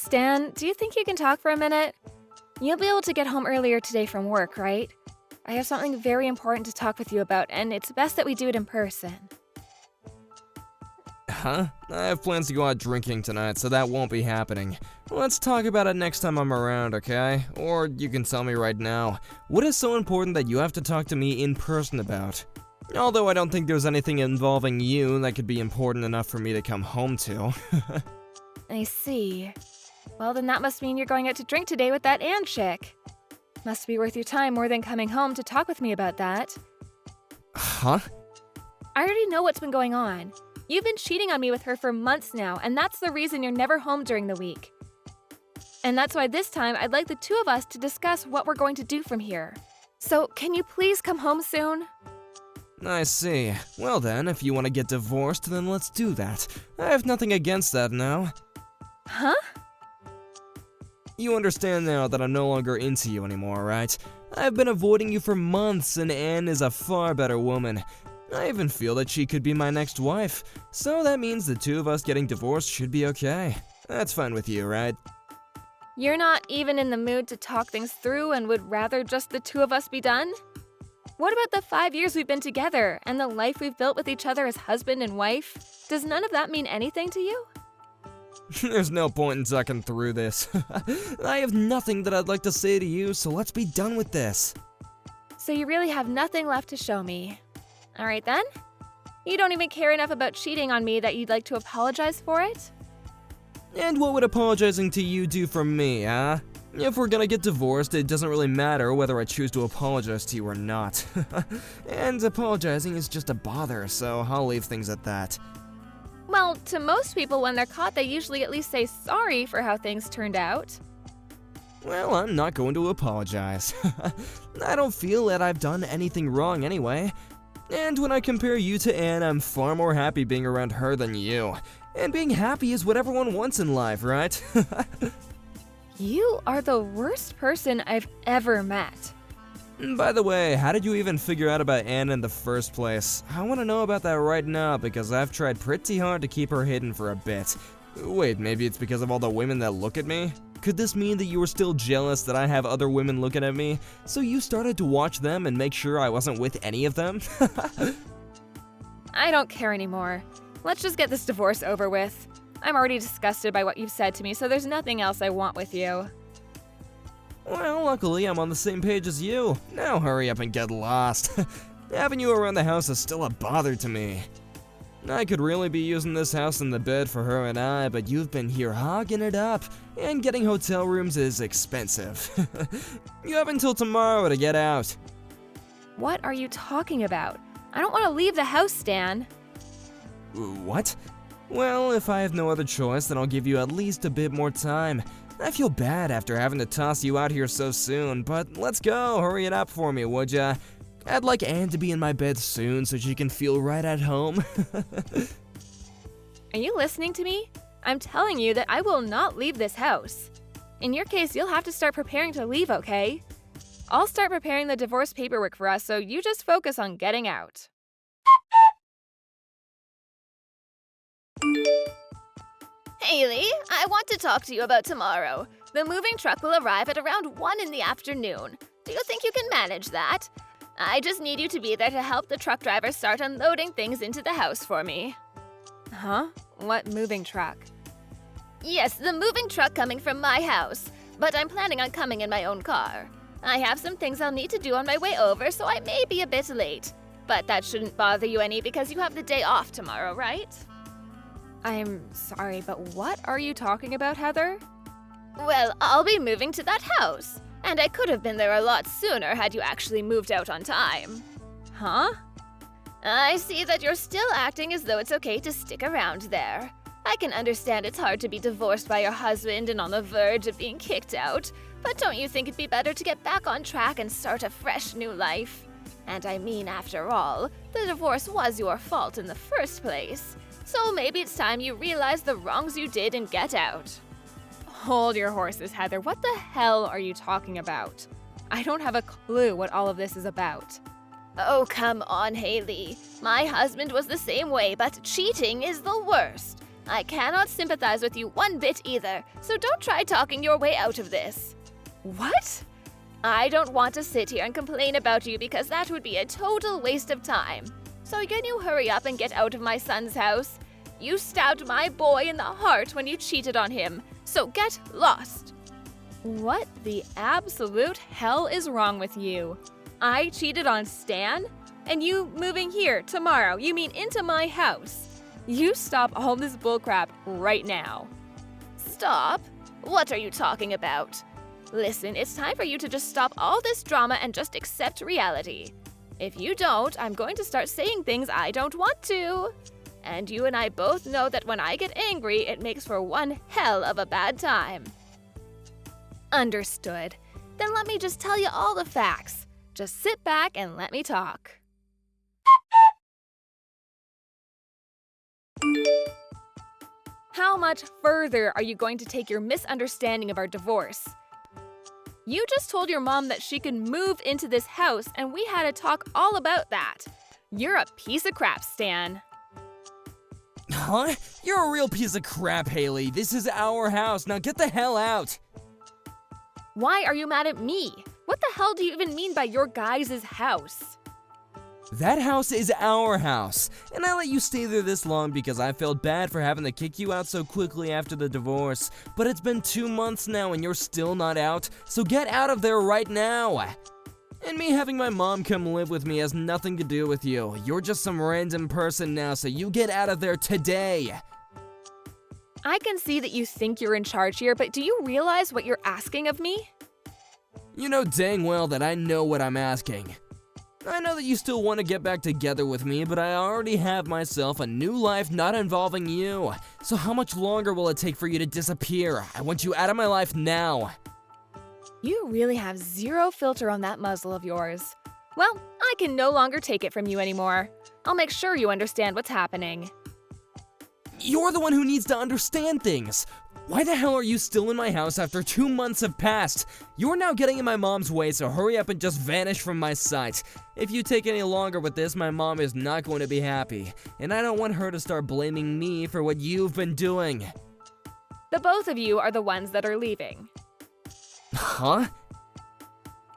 Stan, do you think you can talk for a minute? You'll be able to get home earlier today from work, right? I have something very important to talk with you about, and it's best that we do it in person. Huh? I have plans to go out drinking tonight, so that won't be happening. Let's talk about it next time I'm around, okay? Or you can tell me right now. What is so important that you have to talk to me in person about? Although I don't think there's anything involving you that could be important enough for me to come home to. I see. Well, then that must mean you're going out to drink today with that Ann chick. Must be worth your time more than coming home to talk with me about that. Huh? I already know what's been going on. You've been cheating on me with her for months now, and that's the reason you're never home during the week. And that's why this time I'd like the two of us to discuss what we're going to do from here. So, can you please come home soon? I see. Well then, if you want to get divorced, then let's do that. I have nothing against that now. Huh? You understand now that I'm no longer into you anymore, right? I've been avoiding you for months, and Anne is a far better woman. I even feel that she could be my next wife, so that means the two of us getting divorced should be okay. That's fine with you, right? You're not even in the mood to talk things through and would rather just the two of us be done? What about the 5 years we've been together and the life we've built with each other as husband and wife? Does none of that mean anything to you? There's no point in talking through this. I have nothing that I'd like to say to you, so let's be done with this. So you really have nothing left to show me. All right then? You don't even care enough about cheating on me that you'd like to apologize for it? And what would apologizing to you do for me, huh? If we're gonna get divorced, it doesn't really matter whether I choose to apologize to you or not. And apologizing is just a bother, so I'll leave things at that. Well, to most people when they're caught, they usually at least say sorry for how things turned out. Well, I'm not going to apologize. I don't feel that I've done anything wrong anyway. And when I compare you to Anne, I'm far more happy being around her than you. And being happy is what everyone wants in life, right? You are the worst person I've ever met. By the way, how did you even figure out about Anne in the first place? I want to know about that right now because I've tried pretty hard to keep her hidden for a bit. Wait, maybe it's because of all the women that look at me? Could this mean that you were still jealous that I have other women looking at me, so you started to watch them and make sure I wasn't with any of them? I don't care anymore. Let's just get this divorce over with. I'm already disgusted by what you've said to me, so there's nothing else I want with you. Well, luckily I'm on the same page as you. Now hurry up and get lost. Having you around the house is still a bother to me. I could really be using this house and the bed for her and I, but you've been here hogging it up, and getting hotel rooms is expensive. You have until tomorrow to get out. What are you talking about? I don't want to leave the house, Stan. What? Well, if I have no other choice, then I'll give you at least a bit more time. I feel bad after having to toss you out here so soon, but let's go, hurry it up for me, would ya? I'd like Anne to be in my bed soon so she can feel right at home. Are you listening to me? I'm telling you that I will not leave this house. In your case, you'll have to start preparing to leave, okay? I'll start preparing the divorce paperwork for us, so you just focus on getting out. Haley, I want to talk to you about tomorrow. The moving truck will arrive at around 1 in the afternoon. Do you think you can manage that? I just need you to be there to help the truck driver start unloading things into the house for me. Huh? What moving truck? Yes, the moving truck coming from my house, but I'm planning on coming in my own car. I have some things I'll need to do on my way over, so I may be a bit late. But that shouldn't bother you any because you have the day off tomorrow, right? I'm sorry, but what are you talking about, Heather? Well, I'll be moving to that house, and I could have been there a lot sooner had you actually moved out on time. Huh? I see that you're still acting as though it's okay to stick around there. I can understand it's hard to be divorced by your husband and on the verge of being kicked out, but don't you think it'd be better to get back on track and start a fresh new life? And I mean, after all, the divorce was your fault in the first place. So maybe it's time you realize the wrongs you did and get out. Hold your horses, Heather. What the hell are you talking about? I don't have a clue what all of this is about. Oh, come on, Haley. My husband was the same way, but cheating is the worst. I cannot sympathize with you one bit either, so don't try talking your way out of this. What? I don't want to sit here and complain about you because that would be a total waste of time. So can you hurry up and get out of my son's house? You stabbed my boy in the heart when you cheated on him, so get lost. What the absolute hell is wrong with you? I cheated on Stan? And you moving here tomorrow, you mean into my house? You stop all this bullcrap right now. Stop? What are you talking about? Listen, it's time for you to just stop all this drama and just accept reality. If you don't, I'm going to start saying things I don't want to. And you and I both know that when I get angry, it makes for one hell of a bad time. Understood. Then let me just tell you all the facts. Just sit back and let me talk. How much further are you going to take your misunderstanding of our divorce? You just told your mom that she could move into this house, and we had a talk all about that. You're a piece of crap, Stan. Huh? You're a real piece of crap, Haley. This is our house. Now get the hell out. Why are you mad at me? What the hell do you even mean by your guys' house? That house is our house, and I let you stay there this long because I felt bad for having to kick you out so quickly after the divorce. But it's been 2 months now and you're still not out, so get out of there right now. And me having my mom come live with me has nothing to do with you. You're just some random person now, so you get out of there today. I can see that you think you're in charge here, but do you realize what you're asking of me? You know dang well that I know what I'm asking. I know that you still want to get back together with me, but I already have myself a new life not involving you. So how much longer will it take for you to disappear? I want you out of my life now. You really have zero filter on that muzzle of yours. Well, I can no longer take it from you anymore. I'll make sure you understand what's happening. You're the one who needs to understand things. Why the hell are you still in my house after 2 months have passed? You're now getting in my mom's way, so hurry up and just vanish from my sight. If you take any longer with this, my mom is not going to be happy, and I don't want her to start blaming me for what you've been doing. The both of you are the ones that are leaving. Huh?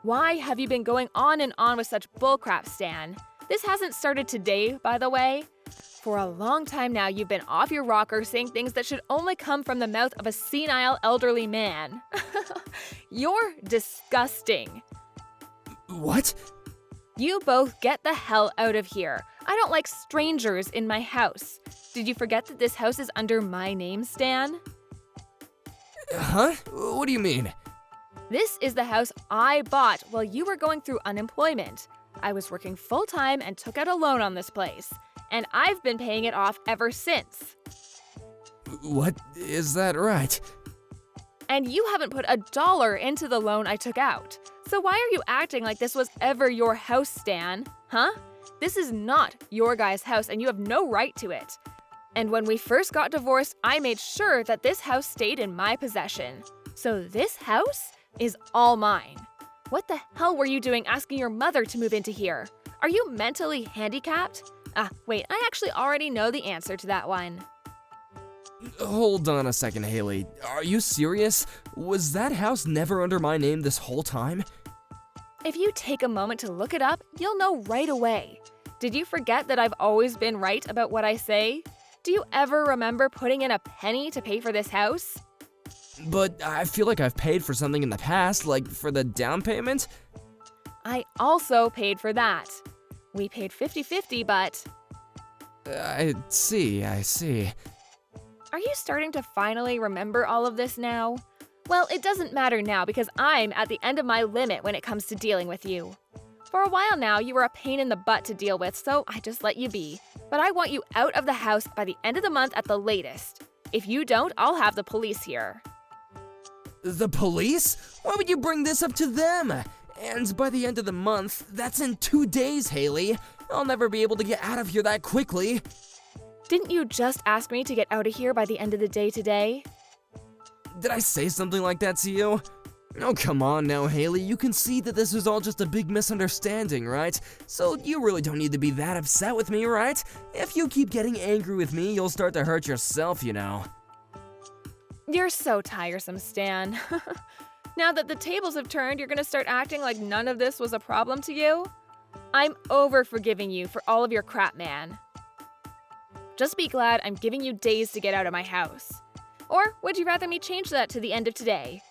Why have you been going on and on with such bullcrap, Stan? This hasn't started today, by the way. For a long time now, you've been off your rocker saying things that should only come from the mouth of a senile elderly man. You're disgusting. What? You both get the hell out of here. I don't like strangers in my house. Did you forget that this house is under my name, Stan? Huh? What do you mean? This is the house I bought while you were going through unemployment. I was working full-time and took out a loan on this place. And I've been paying it off ever since. What? Is that right? And you haven't put $1 into the loan I took out. So why are you acting like this was ever your house, Stan? Huh? This is not your guy's house and you have no right to it. And when we first got divorced, I made sure that this house stayed in my possession. So this house is all mine. What the hell were you doing asking your mother to move into here? Are you mentally handicapped? Wait, I actually already know the answer to that one. Hold on a second, Haley. Are you serious? Was that house never under my name this whole time? If you take a moment to look it up, you'll know right away. Did you forget that I've always been right about what I say? Do you ever remember putting in a penny to pay for this house? But I feel like I've paid for something in the past, like for the down payment. I also paid for that. We paid 50-50, but... I see. Are you starting to finally remember all of this now? Well, it doesn't matter now because I'm at the end of my limit when it comes to dealing with you. For a while now, you were a pain in the butt to deal with, so I just let you be. But I want you out of the house by the end of the month at the latest. If you don't, I'll have the police here. The police? Why would you bring this up to them? And by the end of the month, that's in 2 days, Haley. I'll never be able to get out of here that quickly. Didn't you just ask me to get out of here by the end of the day today? Did I say something like that to you? Oh, come on now, Haley. You can see that this was all just a big misunderstanding, right? So you really don't need to be that upset with me, right? If you keep getting angry with me, you'll start to hurt yourself, you know. You're so tiresome, Stan. Now that the tables have turned, you're gonna start acting like none of this was a problem to you? I'm over forgiving you for all of your crap, man. Just be glad I'm giving you days to get out of my house. Or would you rather me change that to the end of today?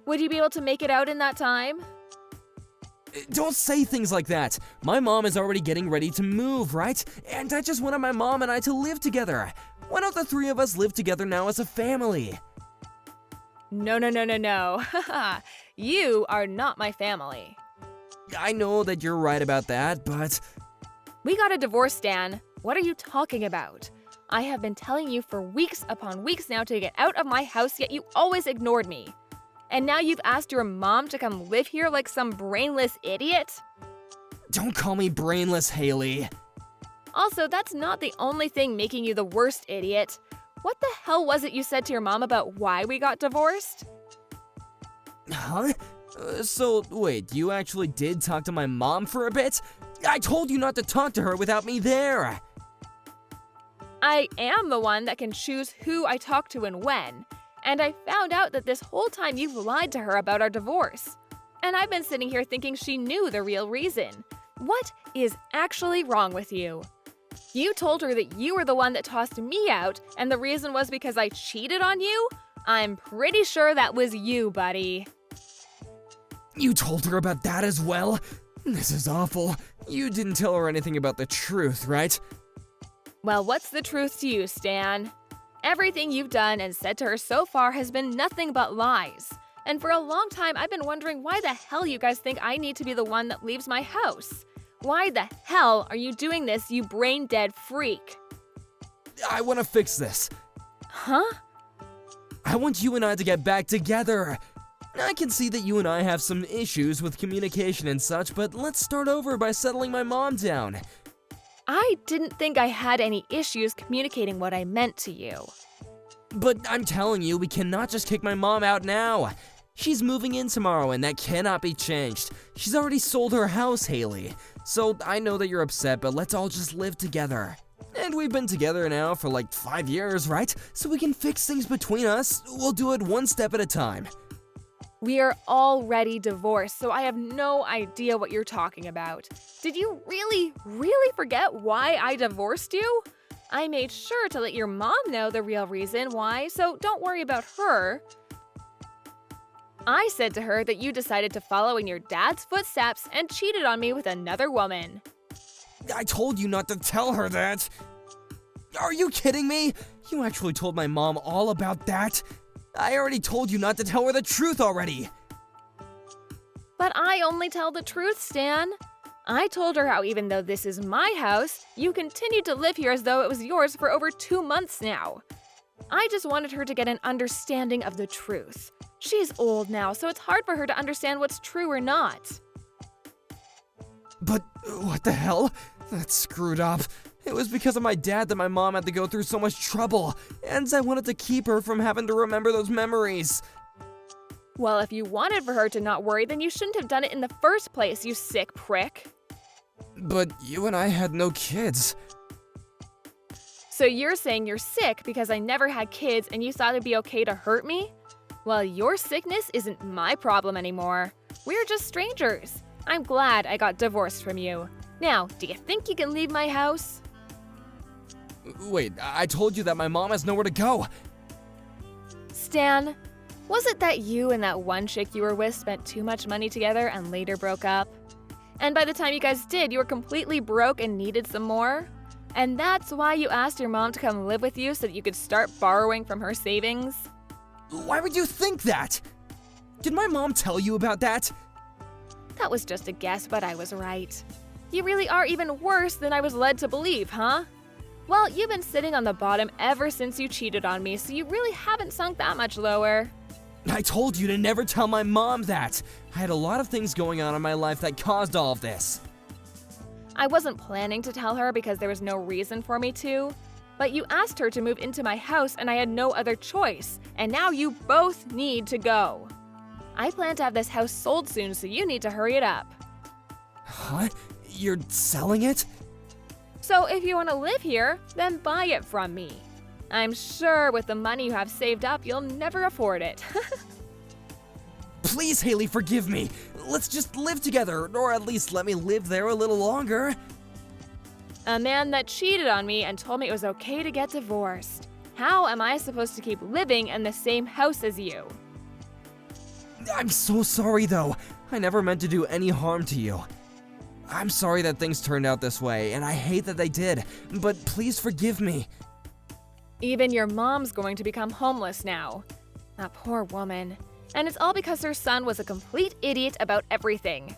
Would you be able to make it out in that time? Don't say things like that. My mom is already getting ready to move, right? And I just wanted my mom and I to live together. Why don't the three of us live together now as a family? No. You are not my family. I know that you're right about that, but... We got a divorce, Stan. What are you talking about? I have been telling you for weeks upon weeks now to get out of my house, yet you always ignored me. And now you've asked your mom to come live here like some brainless idiot? Don't call me brainless, Haley. Also, that's not the only thing making you the worst idiot. What the hell was it you said to your mom about why we got divorced? Huh? So, wait, you actually did talk to my mom for a bit? I told you not to talk to her without me there! I am the one that can choose who I talk to and when. And I found out that this whole time you've lied to her about our divorce. And I've been sitting here thinking she knew the real reason. What is actually wrong with you? You told her that you were the one that tossed me out, and the reason was because I cheated on you? I'm pretty sure that was you, buddy. You told her about that as well? This is awful. You didn't tell her anything about the truth, right? Well, what's the truth to you, Stan? Everything you've done and said to her so far has been nothing but lies. And for a long time, I've been wondering why the hell you guys think I need to be the one that leaves my house. Why the hell are you doing this, you brain-dead freak? I want to fix this. Huh? I want you and I to get back together. I can see that you and I have some issues with communication and such, but let's start over by settling my mom down. I didn't think I had any issues communicating what I meant to you. But I'm telling you, we cannot just kick my mom out now. She's moving in tomorrow, and that cannot be changed. She's already sold her house, Haley. So I know that you're upset, but let's all just live together. And we've been together now for like 5 years, right? So we can fix things between us. We'll do it one step at a time. We are already divorced, so I have no idea what you're talking about. Did you really forget why I divorced you? I made sure to let your mom know the real reason why, so don't worry about her. I said to her that you decided to follow in your dad's footsteps and cheated on me with another woman. I told you not to tell her that. Are you kidding me? You actually told my mom all about that? I already told you not to tell her the truth already. But I only tell the truth, Stan. I told her how even though this is my house, you continued to live here as though it was yours for over 2 months now. I just wanted her to get an understanding of the truth. She's old now, so it's hard for her to understand what's true or not. But what the hell? That's screwed up. It was because of my dad that my mom had to go through so much trouble, and I wanted to keep her from having to remember those memories. Well, if you wanted for her to not worry, then you shouldn't have done it in the first place, you sick prick. But you and I had no kids. So you're saying you're sick because I never had kids and you thought it'd be okay to hurt me? Well, your sickness isn't my problem anymore. We're just strangers. I'm glad I got divorced from you. Now, do you think you can leave my house? Wait, I told you that my mom has nowhere to go. Stan, was it that you and that one chick you were with spent too much money together and later broke up? And by the time you guys did, you were completely broke and needed some more? And that's why you asked your mom to come live with you so that you could start borrowing from her savings? Why would you think that? Did my mom tell you about that? That was just a guess, but I was right. You really are even worse than I was led to believe, huh? Well, you've been sitting on the bottom ever since you cheated on me, so you really haven't sunk that much lower. I told you to never tell my mom that. I had a lot of things going on in my life that caused all of this. I wasn't planning to tell her because there was no reason for me to. But you asked her to move into my house and I had no other choice. And now you both need to go. I plan to have this house sold soon, so you need to hurry it up. Huh? You're selling it? So if you want to live here, then buy it from me. I'm sure with the money you have saved up, you'll never afford it. Please, Haley, forgive me. Let's just live together, or at least let me live there a little longer. A man that cheated on me and told me it was okay to get divorced. How am I supposed to keep living in the same house as you? I'm so sorry, though. I never meant to do any harm to you. I'm sorry that things turned out this way, and I hate that they did, but please forgive me. Even your mom's going to become homeless now. That poor woman. And it's all because her son was a complete idiot about everything.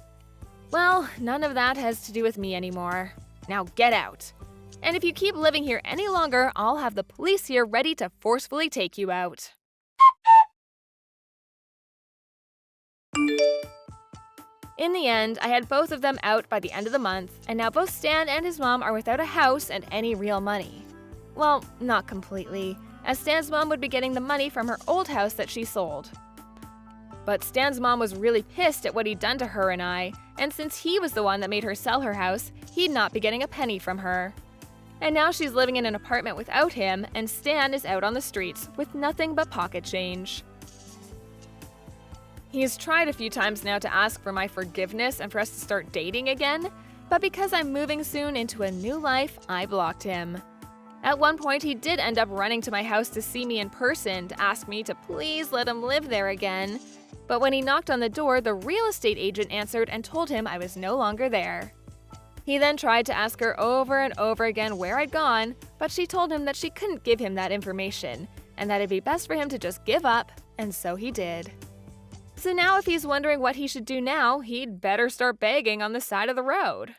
Well, none of that has to do with me anymore. Now get out. And if you keep living here any longer, I'll have the police here ready to forcefully take you out. In the end, I had both of them out by the end of the month, and now both Stan and his mom are without a house and any real money. Well, not completely, as Stan's mom would be getting the money from her old house that she sold. But Stan's mom was really pissed at what he'd done to her and I, and since he was the one that made her sell her house, he'd not be getting a penny from her. And now she's living in an apartment without him, and Stan is out on the streets with nothing but pocket change. He's tried a few times now to ask for my forgiveness and for us to start dating again, but because I'm moving soon into a new life, I blocked him. At one point, he did end up running to my house to see me in person to ask me to please let him live there again. But when he knocked on the door, the real estate agent answered and told him I was no longer there. He then tried to ask her over and over again where I'd gone, but she told him that she couldn't give him that information, and that it'd be best for him to just give up, and so he did. So now if he's wondering what he should do now, he'd better start begging on the side of the road.